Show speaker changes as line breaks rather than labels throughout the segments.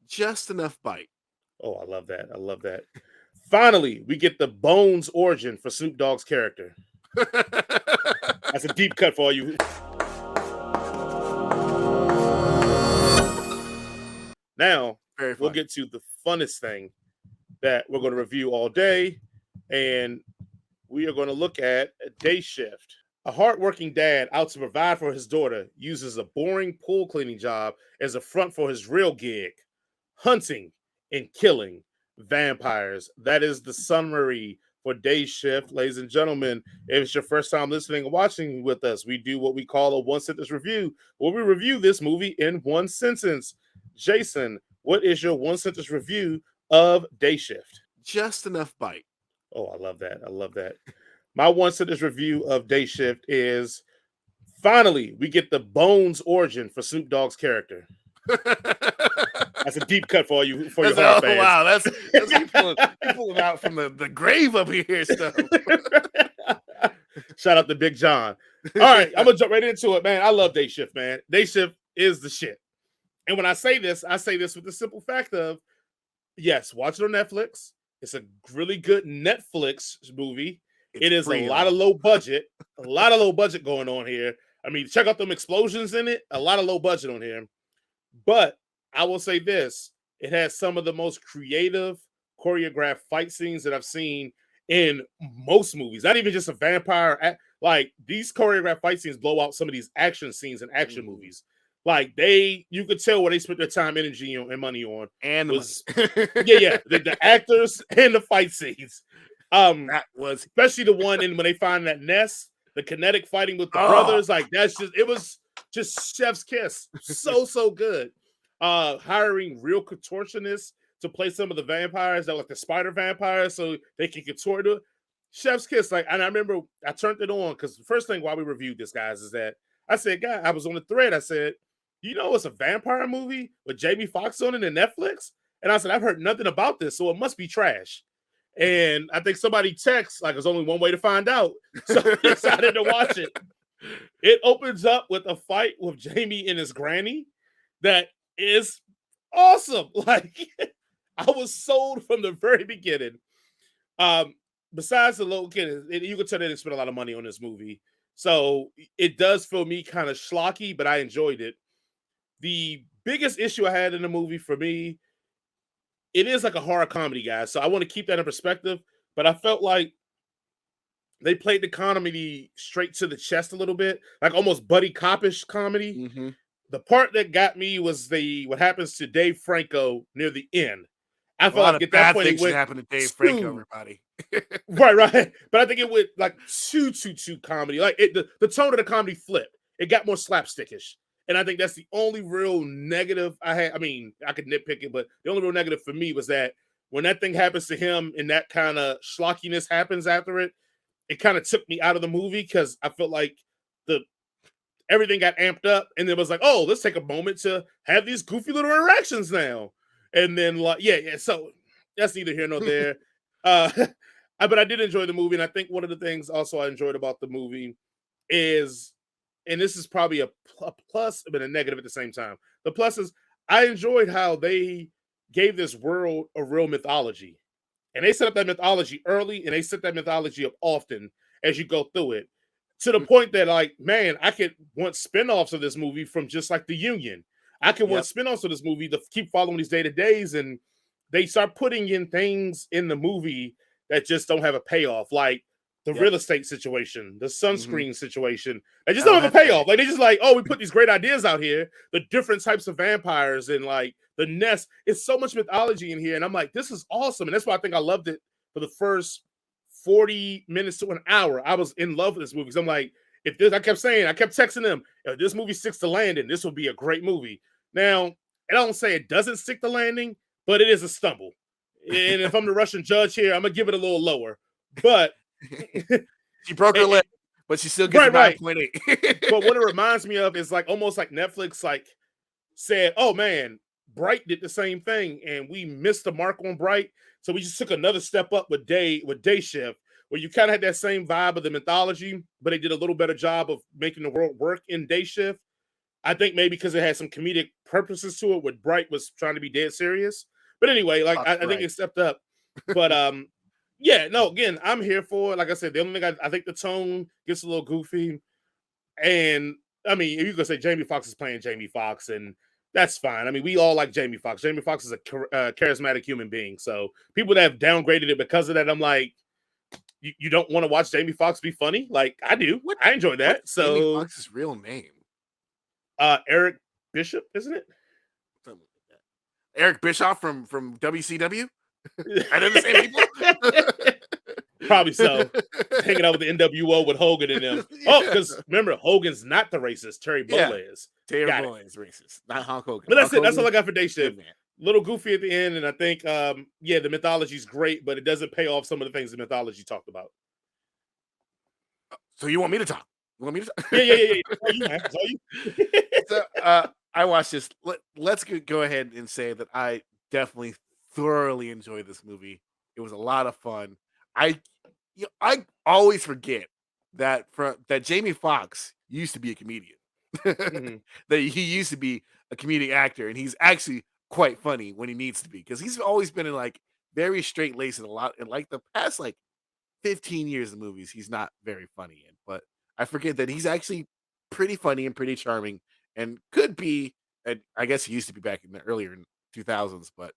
Just enough bite.
Oh, I love that. I love that. Finally, we get the Bones origin for Snoop Dogg's character. That's a deep cut for all you. Now,
Very
we'll
fun.
get to the funnest thing that we're going to review all day, and we are going to look at Day Shift. A hardworking dad out to provide for his daughter uses a boring pool cleaning job as a front for his real gig, hunting and killing vampires. That is the summary for Day Shift. Ladies and gentlemen, if it's your first time listening and watching with us, we do what we call a one sentence review, where we review this movie in one sentence. Jason, what is your one sentence review of Day Shift?
Just enough bite.
Oh, I love that. I love that. My one sentence review of Day Shift is finally we get the Bones origin for Snoop Dogg's character. That's a deep cut for all you your horror fans.
Wow, that's you pulling out from the grave up here stuff.
Shout out to Big John. All right, I'm gonna jump right into it, man. I love Day Shift, man. Day Shift is the shit. And when I say this with the simple fact of, yes, watch it on Netflix. It's a really good Netflix movie. It is a lot of low budget going on here. I mean, check out them explosions in it. A lot of low budget on here. But I will say this: it has some of the most creative, choreographed fight scenes that I've seen in most movies. Not even just a vampire. Like, these choreographed fight scenes blow out some of these action scenes in action movies. Like, you could tell where they spent their time, energy, and money on.
And
the actors and the fight scenes.
That was
especially the one when they find that nest, the kinetic fighting with the brothers. Like, it was just chef's kiss. So good. Hiring real contortionists to play some of the vampires that like the spider vampires, so they can contort it. Chef's kiss. Like, and I remember I turned it on because the first thing while we reviewed this, guys, is that I said, God, I was on the thread. I said, it's a vampire movie with Jamie Foxx on it in Netflix. And I said, I've heard nothing about this, so it must be trash. And I think somebody texts, like, there's only one way to find out. So I decided to watch it. It opens up with a fight with Jamie and his granny that is awesome. Like, I was sold from the very beginning. Besides the little kid, you can tell they didn't spend a lot of money on this movie. So it does feel me kind of schlocky, but I enjoyed it. The biggest issue I had in the movie for me, it is like a horror comedy, guys. So I want to keep that in perspective. But I felt like they played the comedy straight to the chest a little bit, like almost buddy cop-ish comedy.
Mm-hmm.
The part that got me was what happens to Dave Franco near the end. I felt like at that point it went
happen to Dave Franco, everybody.
right. But I think it went like too comedy. Like, the tone of the comedy flipped. It got more slapstickish. And I think that's the only real negative I had. I mean, I could nitpick it, but the only real negative for me was that when that thing happens to him and that kind of schlockiness happens after it, it kind of took me out of the movie because I felt like everything got amped up, and it was like, oh, let's take a moment to have these goofy little interactions now. And then, like, so that's neither here nor there. But I did enjoy the movie, and I think one of the things also I enjoyed about the movie is, and this is probably a plus but a negative at the same time. The plus is I enjoyed how they gave this world a real mythology. And they set up that mythology early, and they set that mythology up often as you go through it. To the point that, like, man, I could want spinoffs of this movie from just like The Union. I could want spinoffs of this movie to keep following these day-to-days, and they start putting in things in the movie that just don't have a payoff, like the real estate situation, the sunscreen situation. They just don't have a payoff. Like, they just like, oh, we put these great ideas out here, the different types of vampires and like the nest. It's so much mythology in here. And I'm like, this is awesome. And that's why I think I loved it for the first 40 minutes to an hour. I was in love with this movie because I'm like, I kept texting them, if this movie sticks to landing, this will be a great movie. Now, I don't say it doesn't stick to landing, but it is a stumble. And if I'm the Russian judge here, I'm going to give it a little lower. But
she broke her leg, but she still gets 9.8.
But what it reminds me of is like almost like Netflix like said, oh man, Bright did the same thing and we missed the mark on Bright. So we just took another step up with Day Shift, where you kind of had that same vibe of the mythology, but they did a little better job of making the world work in Day Shift. I think maybe because it had some comedic purposes to it, where Bright was trying to be dead serious. But anyway, like I think
Right.
it stepped up. But yeah, no, again, I'm here for it. Like I said, the only thing I think the tone gets a little goofy. And I mean, you could say Jamie Foxx is playing Jamie Foxx, and that's fine. I mean, we all like Jamie Foxx. Jamie Foxx is a charismatic human being. So people that have downgraded it because of that, I'm like, you don't want to watch Jamie Foxx be funny? Like I do.
What
I enjoy that.
what's Jamie
So
Foxx's real name?
Eric Bishop, isn't it?
Something like that. Eric Bischoff from WCW? Are they the same people?
Probably so. Hanging out with the NWO with Hogan and them. Oh,
Yeah.
because remember, Hogan's not the racist. Terry
Yeah.
Bollea is.
Terry
Got it.
Bollea is racist, not Hulk Hogan.
But that's
Hulk
it. That's all I
Hogan,
got for Day Shift.
good man.
Little goofy at the end, and I think, yeah, the mythology's great, but it doesn't pay off some of the things the mythology talked about.
So you want me to talk? You want me to talk?
Yeah. It's all you, man. It's all you.
So, I watched this. Let's go ahead and say that I definitely thoroughly enjoyed this movie. It was a lot of fun. I I always forget that Jamie Foxx used to be a comedian.
Mhm.
That he used to be a comedic actor, and he's actually quite funny when he needs to be because he's always been in like very straight laced and a lot in like the past like 15 years of movies. He's not very funny in, but I forget that he's actually pretty funny and pretty charming and could be. And I guess he used to be back in the earlier 2000s, but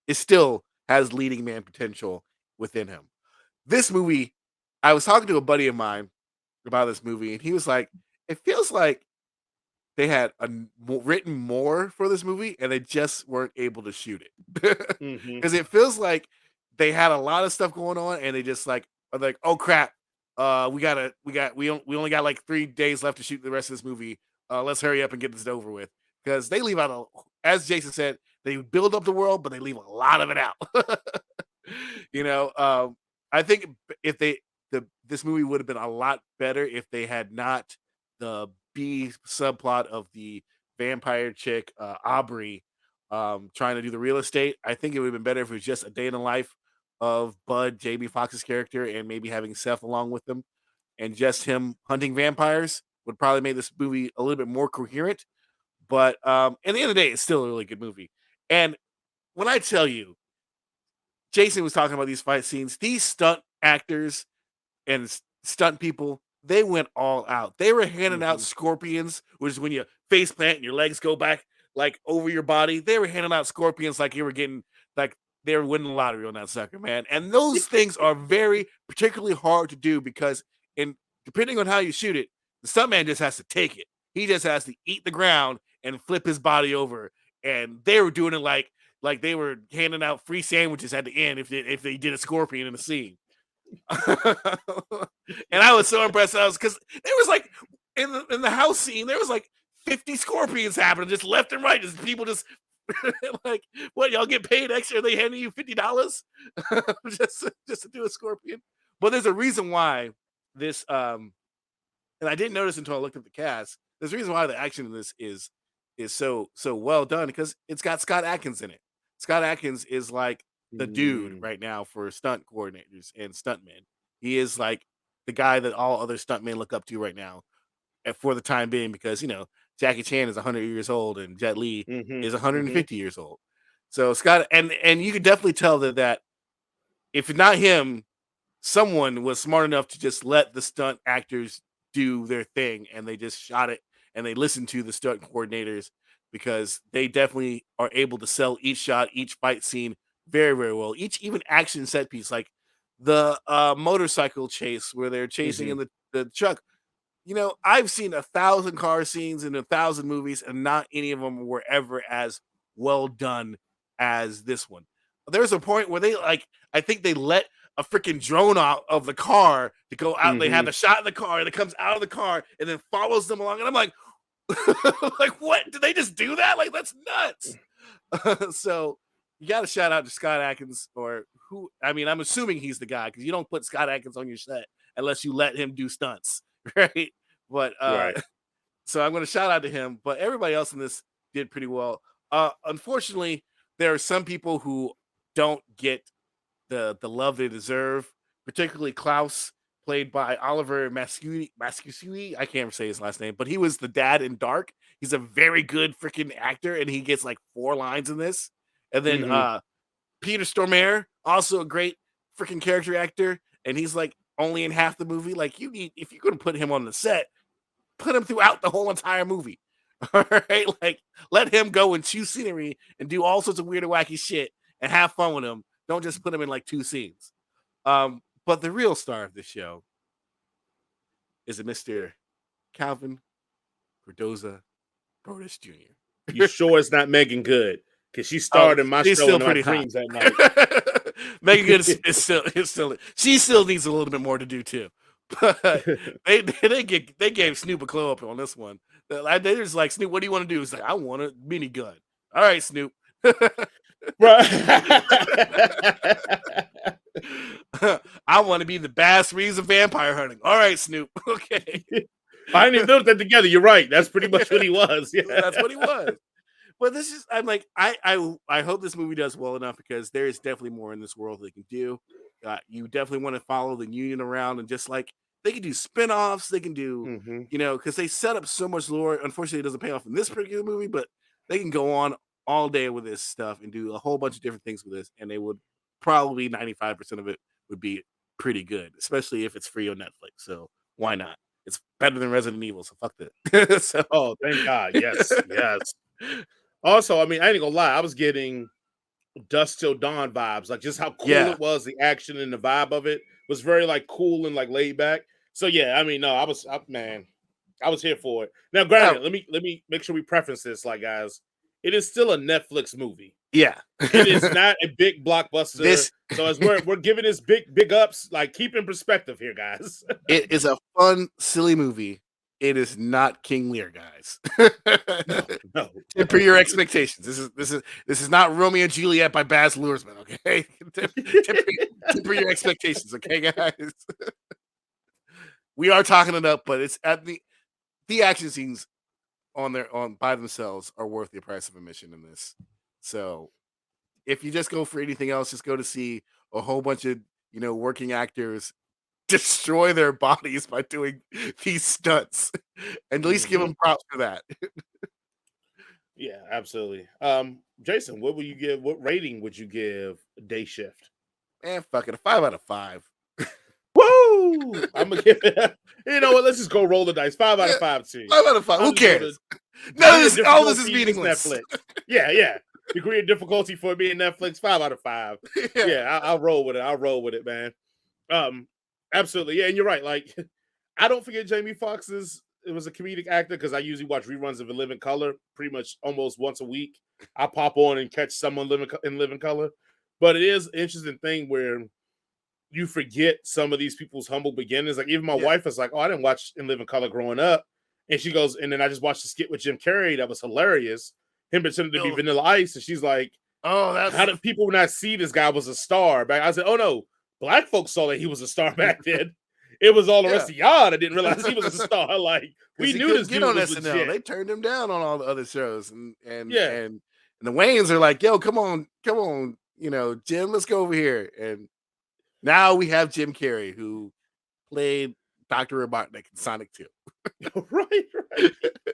it still has leading man potential within him. This movie, I was talking to a buddy of mine about this movie, and he was like, "It feels like they had written more for this movie, and they just weren't able to shoot it
Mhm.
because it feels like they had a lot of stuff going on, and they just like are like, oh crap, we only got like 3 days left to shoot the rest of this movie. Let's hurry up and get this over with because they leave out as Jason said, they build up the world, but they leave a lot of it out. you know, I think if this movie would have been a lot better if they had not the B subplot of the vampire chick Aubrey trying to do the real estate. I think it would have been better if it was just a day in the life of Bud, Jamie Foxx's character, and maybe having Seth along with them, and just him hunting vampires would probably make this movie a little bit more coherent. But at the end of the day, it's still a really good movie. And when I tell you, Jason was talking about these fight scenes, these stunt actors and stunt people, they went all out. They were handing out
Mhm.
scorpions, which is when you face plant and your legs go back like over your body. They were handing out scorpions like you were getting like they were winning the lottery on that sucker, man. And those things are very particularly hard to do because in depending on how you shoot it, the stuntman just has to take it. He just has to eat the ground and flip his body over. And they were doing it like they were handing out free sandwiches at the end if they did a scorpion in the scene. And I was so impressed. I was because there was like in the house scene, there was like 50 scorpions happening just left and right. Just people just like, what y'all get paid extra? They handing you $50 just to do a scorpion. But there's a reason why this and I didn't notice until I looked at the cast. There's a reason why the action in this is so well done because it's got Scott Adkins in it. Scott Adkins is like the dude
Mm.
right now for stunt coordinators and stuntmen. He is like the guy that all other stuntmen look up to right now for the time being because Jackie Chan is 100 years old and Jet Li
Mhm.
is
Mhm.
150 years old. So Scott and you could definitely tell that if not him, someone was smart enough to just let the stunt actors do their thing and they just shot it and they listened to the stunt coordinators because they definitely are able to sell each shot, each fight scene very, very well. Each even action set piece, like the motorcycle chase where they're chasing in
Mhm.
the truck. I've seen 1,000 car scenes in 1,000 movies, and not any of them were ever as well done as this one. There's a point where I think they let a freaking drone out of the car to go out. They have
Mhm.
a shot in the car that comes out of the car and then follows them along. And I'm like, like, what? Did they just do that? Like, that's nuts. So you got to shout out to Scott Atkins or who, I mean, I'm assuming he's the guy because you don't put Scott Atkins on your set unless you let him do stunts. Right. But
Right.
so I'm going to shout out to him, but everybody else in this did pretty well. Unfortunately, there are some people who don't get the love they deserve, particularly Klaus, played by Oliver Mascui. I can't say his last name, but he was the dad in Dark. He's a very good freaking actor, and he gets like 4 lines in this. And then
Hmm.
Peter Stormare, also a great freaking character actor, and he's like only in half the movie. Like you need if you're gonna put him on the set, put him throughout the whole entire movie. All right, like let him go and chew scenery and do all sorts of weird and wacky shit and have fun with him. Don't just put him in like 2 scenes. But the real star of the show is a Mr. Calvin Cardoza Broadus
You
Jr.
sure it's not Megan Good? Because she
Oh,
starred in my
she's
show
still
in my
pretty hot.
dreams at night.
Megan Good is still she still needs a little bit more to do too. But they gave Snoop a glow up on this one. They just like Snoop, what do you want to do? He's like, I want a mini gun. All right, Snoop.
Right.
I want to be the bass reason of vampire hunting. All right, Snoop. Okay.
I didn't even notice that together. You're right. That's pretty much what he was. Yeah.
That's what he was. But this is I'm like I hope this movie does well enough because there is definitely more in this world they can do. You definitely want to follow the union around and just like they can do spin-offs, they can do,
Hmm.
because they set up so much lore. Unfortunately, it doesn't pay off in this particular movie, but they can go on all day with this stuff and do a whole bunch of different things with this, and they would probably 95% of it would be pretty good, especially if it's free on Netflix. So why not? It's better than Resident Evil, so fuck that. So
Oh, thank God. Yes. Yes. Also, I mean, I ain't gonna lie. I was getting Dust Till Dawn vibes. Like just how cool
yeah.
it was. The action and the vibe of it was very like cool and like laid back. So yeah, I mean, no, man, I was here for it. Now,
Oh,
granted, let me make sure we preference this, like, guys. It is still a Netflix movie.
yeah.
It is not a big blockbuster.
This
So as we're giving this big ups, like keep in perspective here, guys.
it is a fun, silly movie. It is not King Lear, guys.
No, no,
Temper
no.
your expectations. This is not Romeo and Juliet by Baz Luhrmann. Okay, temper, temper your expectations. Okay, guys. We are talking it up, but it's at the action scenes on by themselves are worth the price of admission in this. So if you just go for anything else, just go to see a whole bunch of working actors destroy their bodies by doing these stunts. At least give
Hmm.
them props for that.
Yeah, absolutely. Jason, what would you give? What rating would you give Day Shift?
Man, fuck it, a 5 out of 5.
Woo! I'm gonna give it. You know what? Let's just go roll the dice. 5 out of 5 too.
5 out of 5.
I'll
Who
just go to
cares? None of
degree of
this, all this is
difficulty is
meaningless.
Netflix. Yeah, yeah. Degree of difficulty for me in Netflix. 5 out of 5.
Yeah.
Yeah, I'll roll with it. I'll roll with it, man. Um, absolutely. Yeah, and you're right. Like, I don't forget Jamie Foxx's. It was a comedic actor because I usually watch reruns of In Living Color pretty much almost once a week. I pop on and catch someone in Living Color, but it is an interesting thing where you forget some of these people's humble beginnings. Like even my
Yeah.
wife is like, "Oh, I didn't watch In Living Color growing up," and she goes, and then I just watched the skit with Jim Carrey that was hilarious. Him pretending to be
Oh,
Vanilla Ice, and she's like,
oh,
"How
that's
did people not see this guy was a star back?" I said, "Oh no, black folks saw that he was a star back then. It was all the
yeah.
rest of y'all that didn't realize he was a star. Like
Because
we
he
knew
couldn't
this
get
dude
on
was
SNL.
legit."
They turned him down on all the other shows,
Yeah,
and the Wayans are like, "Yo, come on, Jim, let's go over here." And now we have Jim Carrey who played Dr. Robotnik in Sonic 2.
right, right.